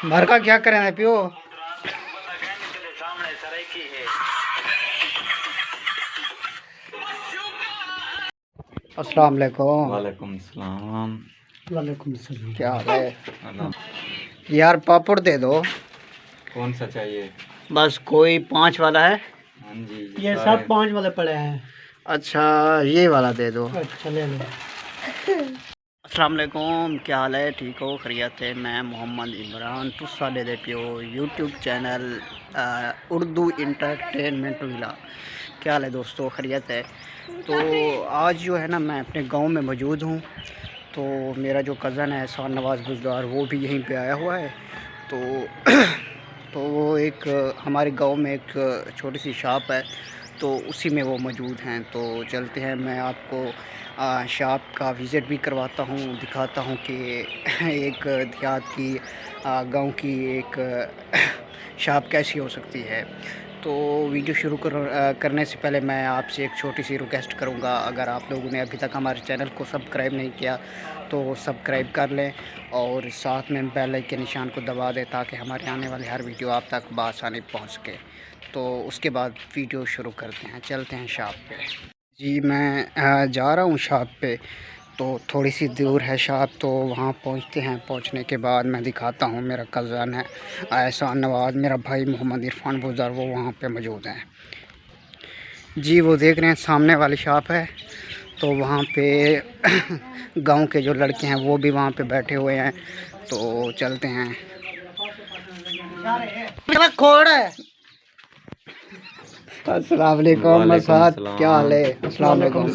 भर का क्या करें पियो। अस्सलाम वालेकुम। वालेकुम सलाम। वालेकुम सलाम। क्या हाल है यार? पापड़ दे दो। कौन सा चाहिए? बस कोई 5 वाला है। हाँ जी, ये सब 5 वाले पड़े हैं। अच्छा ये वाला दे दो। अच्छा ले लो। अस्सलाम वालेकुम। क्या हाल है? ठीक हो? खैरियत है? मैं मोहम्मद इमरान तुस्सा ले दे पियो YouTube channel Urdu entertainment villa. क्या हाल है दोस्तों? खैरियत है? तो आज जो है ना मैं अपने गांव में मौजूद हूँ। तो मेरा जो कज़न है एहसान नवाज़ बुज़दार वो भी यहीं पे आया हुआ है। तो तो वो एक हमारे गांव में एक छोटी सी शॉप है, तो उसी में वो मौजूद हैं। तो चलते हैं, मैं आपको शॉप का विज़िट भी करवाता हूँ, दिखाता हूँ कि एक देहात की गांव की एक शॉप कैसी हो सकती है। तो वीडियो शुरू करने से पहले मैं आपसे एक छोटी सी रिक्वेस्ट करूंगा, अगर आप लोगों ने अभी तक हमारे चैनल को सब्सक्राइब नहीं किया तो सब्सक्राइब कर लें और साथ में बेल आइकन के निशान को दबा दें ताकि हमारे आने वाली हर वीडियो आप तक बआसानी पहुंच सके। तो उसके बाद वीडियो शुरू करते हैं, चलते हैं शॉप पे। जी मैं जा रहा हूँ शॉप पे, तो थोड़ी सी दूर है शॉप, तो वहाँ पहुँचते हैं। पहुँचने के बाद मैं दिखाता हूँ, मेरा कज़न है एहसान नवाज़, मेरा भाई मोहम्मद इरफान बुज़दार वो वहाँ पे मौजूद हैं। जी वो देख रहे हैं सामने वाली शॉप है, तो वहाँ पे गांव के जो लड़के हैं वो भी वहाँ पे बैठे हुए हैं। तो चलते हैं। अस्सलाम वालेकुम मसाद, क्या हाल है? अस्सलाम वालेकुम।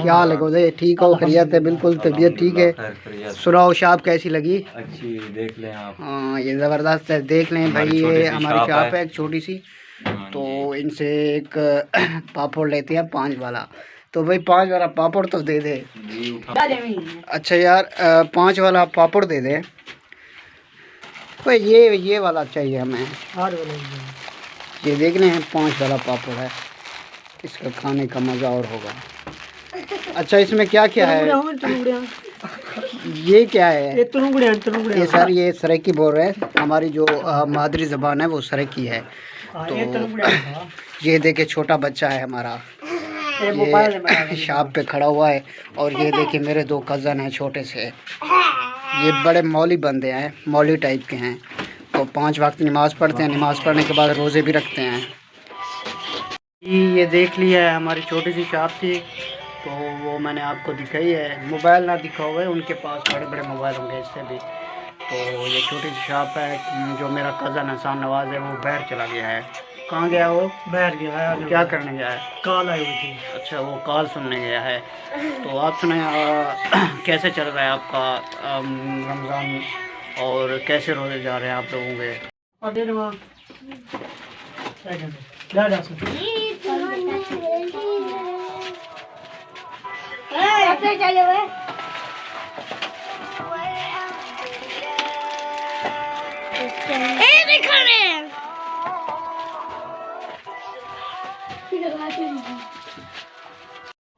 क्या हाल है गोदे? ठीक हो? खैरियत है? बिल्कुल तबीयत ठीक है? सुनाओ शॉप कैसी लगी? अच्छी, देख लें आप। हाँ ये ज़बरदस्त है, देख लें भाई। ये हमारी शॉप है एक छोटी सी, तो इनसे एक पापड़ लेते हैं 5 वाला। तो भाई 5 वाला पापड़ तो दे दे। अच्छा यार 5 वाला पापड़ दे दे भाई। ये वाला चाहिए हमें। ये देख रहे हैं 5 वाला पापड़ है, इसका खाने का मज़ा और होगा। अच्छा इसमें क्या क्या है? ये क्या है? ये सर ये सरेकी बोल रहे हैं, हमारी जो मादरी ज़बान है वो सरेकी है। तो ये देखे छोटा बच्चा है हमारा, ये शॉप पे खड़ा हुआ है। और ये देखिए मेरे 2 कज़न हैं छोटे से, ये बड़े मौली बंदे हैं, मौली टाइप के हैं। तो 5 वक्त नमाज़ पढ़ते हैं, नमाज़ पढ़ने के बाद रोज़े भी रखते हैं। ये देख लिया है हमारी छोटी सी शॉप थी, तो वो मैंने आपको दिखाई है। मोबाइल ना दिखा हुआ है, उनके पास बड़े बड़े मोबाइल होंगे इससे भी। तो ये छोटी सी शॉप है। जो मेरा कज़न एहसान नवाज़ है वो बाहर चला गया है। कहाँ गया वो? बाहर गया है। क्या करने गया है? कॉल आई हुई थी। अच्छा वो कॉल सुनने गया है। तो आप सुने कैसे चल रहा है आपका रमज़ान, और कैसे रोज़े जा रहे हैं आप लोगों के?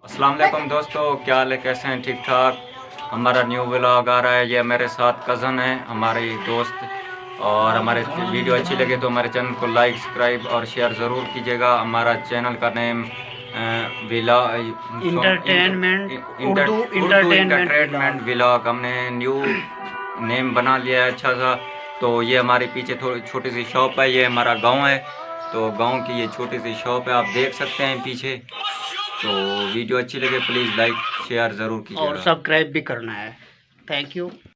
अस्सलाम वालेकुम दोस्तों, क्या हाल है? कैसे हैं? ठीक ठाक। हमारा न्यू व्लॉग आ रहा है। ये मेरे साथ कज़न है, हमारे दोस्त। और हमारे वीडियो अच्छी लगे तो हमारे चैनल को लाइक, सब्सक्राइब और शेयर ज़रूर कीजिएगा। हमारा चैनल का नेम विला इंटरटेनमेंट व्लॉग हमने न्यू नेम बना लिया है अच्छा सा। तो ये हमारे पीछे थोड़ी छोटी सी शॉप है, ये हमारा गांव है। तो गांव की ये छोटी सी शॉप है, आप देख सकते हैं पीछे। तो वीडियो अच्छी लगे प्लीज़ लाइक शेयर ज़रूर कीजिएगा और सब्सक्राइब भी करना है। Thank you.